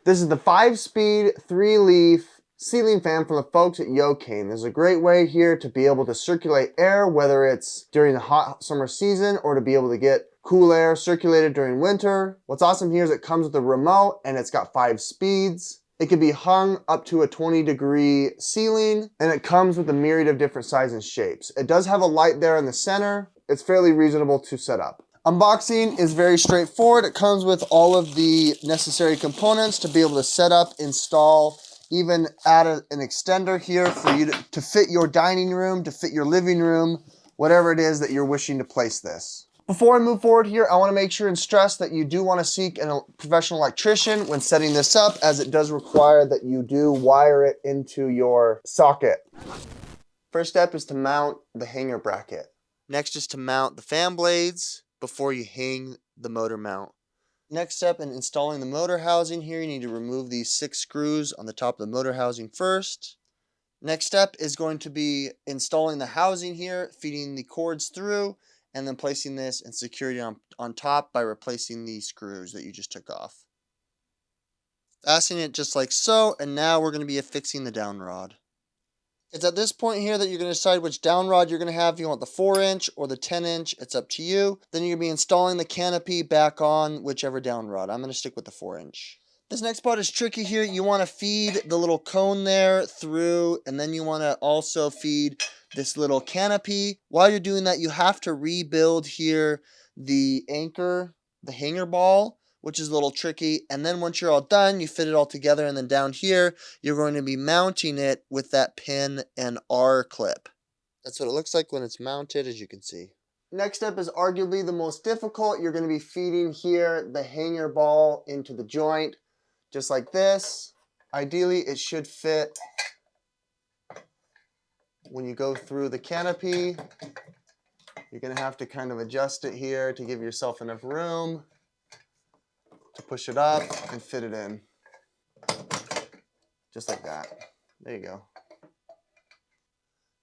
This is the 5-speed, 3-leaf ceiling fan from the folks at YouKain. There's a great way here to be able to circulate air, whether it's during the hot summer season or to be able to get cool air circulated during winter. What's awesome here is it comes with a remote and it's got 5 speeds. It can be hung up to a 20-degree ceiling, and it comes with a myriad of different sizes and shapes. It does have a light there in the center. It's fairly reasonable to set up. Unboxing is very straightforward. It comes with all of the necessary components to be able to set up, install, even add an extender here for you to fit your dining room, to fit your living room, whatever it is that you're wishing to place this. Before I move forward here, I want to make sure and stress that you do want to seek a professional electrician when setting this up, as it does require that you do wire it into your socket. First step is to mount the hanger bracket. Next is to mount the fan blades before you hang the motor mount. Next step in installing the motor housing here, you need to remove these 6 screws on the top of the motor housing first. Next step is going to be installing the housing here, feeding the cords through, and then placing this and securing it on top by replacing the screws that you just took off. Fastening it just like so, and now we're going to be affixing the down rod. It's at this point here that you're going to decide which down rod you're going to have. If you want the 4-inch or the 10-inch, it's up to you. Then you're going to be installing the canopy back on whichever down rod. I'm going to stick with the 4-inch. This next part is tricky here. You want to feed the little cone there through, and then you want to also feed this little canopy. While you're doing that, you have to rebuild here the anchor, the hanger ball, which is a little tricky. And then once you're all done, you fit it all together, and then down here, you're going to be mounting it with that pin and R clip. That's what it looks like when it's mounted, as you can see. Next step is arguably the most difficult. You're going to be feeding here the hanger ball into the joint, just like this. Ideally, it should fit when you go through the canopy. You're going to have to kind of adjust it here to give yourself enough room to push it up and fit it in. Just like that. There you go.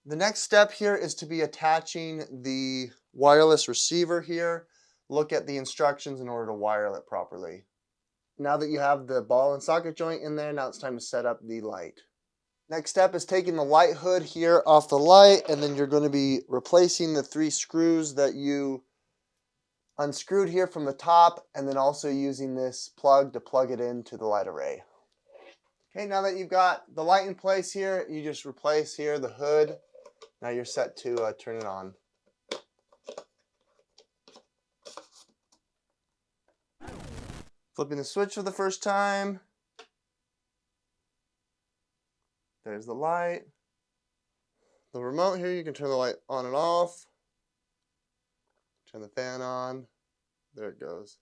The next step here is to be attaching the wireless receiver here. Look at the instructions in order to wire it properly. Now that you have the ball and socket joint in there, now it's time to set up the light. Next step is taking the light hood here off the light, and then you're going to be replacing the 3 screws that you unscrewed here from the top, and then also using this plug to plug it into the light array. Okay, now that you've got the light in place here, you just replace here the hood. Now you're set to turn it on. Flipping the switch for the first time. There's the light. The remote here, you can turn the light on and off. Turn the fan on. There it goes.